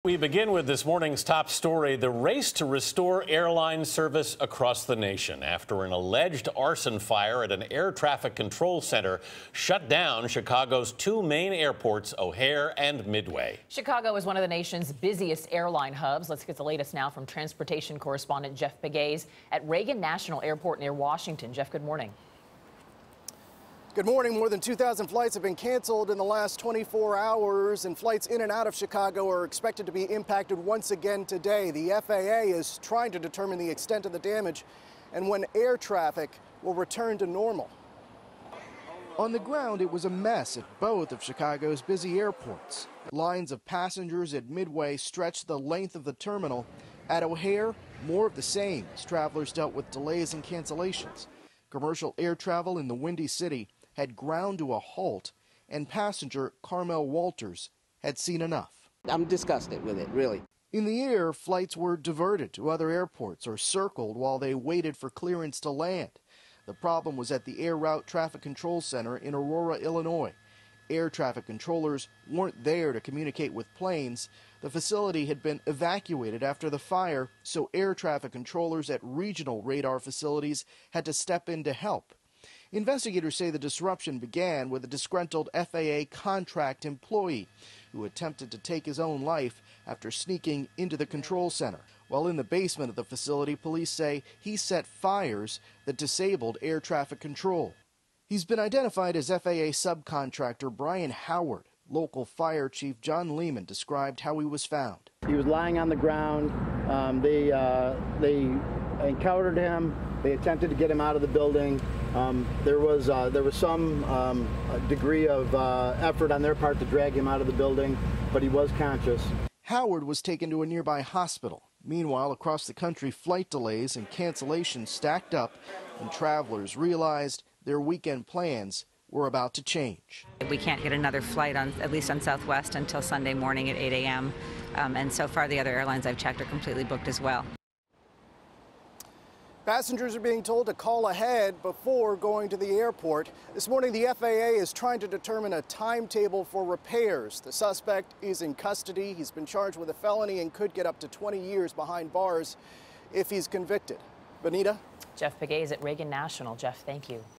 We begin with this morning's top story, the race to restore airline service across the nation after an alleged arson fire at an air traffic control center shut down Chicago's two main airports, O'Hare and Midway. Chicago is one of the nation's busiest airline hubs. Let's get the latest now from transportation correspondent Jeff Pegues at Reagan National Airport near Washington. Jeff, good morning. Good morning. More than 2,000 flights have been canceled in the last 24 hours, and flights in and out of Chicago are expected to be impacted once again today. The FAA is trying to determine the extent of the damage and when air traffic will return to normal. On the ground, it was a mess at both of Chicago's busy airports. Lines of passengers at Midway stretched the length of the terminal. At O'Hare, more of the same as travelers dealt with delays and cancellations. Commercial air travel in the Windy City had ground to a halt, and passenger Carmel Walters had seen enough. I'm disgusted with it, really. In the air, flights were diverted to other airports or circled while they waited for clearance to land. The problem was at the Air Route Traffic Control Center in Aurora, Illinois. Air traffic controllers weren't there to communicate with planes. The facility had been evacuated after the fire, so air traffic controllers at regional radar facilities had to step in to help. Investigators say the disruption began with a disgruntled FAA contract employee who attempted to take his own life after sneaking into the control center. While in the basement of the facility, police say he set fires that disabled air traffic control. He's been identified as FAA subcontractor Brian Howard. Local Fire Chief John Lehman described how he was found. He was lying on the ground. They encountered him. They attempted to get him out of the building. There was some degree of effort on their part to drag him out of the building, but he was conscious. Howard was taken to a nearby hospital. Meanwhile, across the country, flight delays and cancellations stacked up, and travelers realized their weekend plans were about to change. We can't get another flight, at least on Southwest, until Sunday morning at 8 a.m. And so far, the other airlines I've checked are completely booked as well. Passengers are being told to call ahead before going to the airport. This morning, the FAA is trying to determine a timetable for repairs. The suspect is in custody. He's been charged with a felony and could get up to 20 years behind bars if he's convicted. Benita? Jeff Pegues at Reagan National. Jeff, thank you.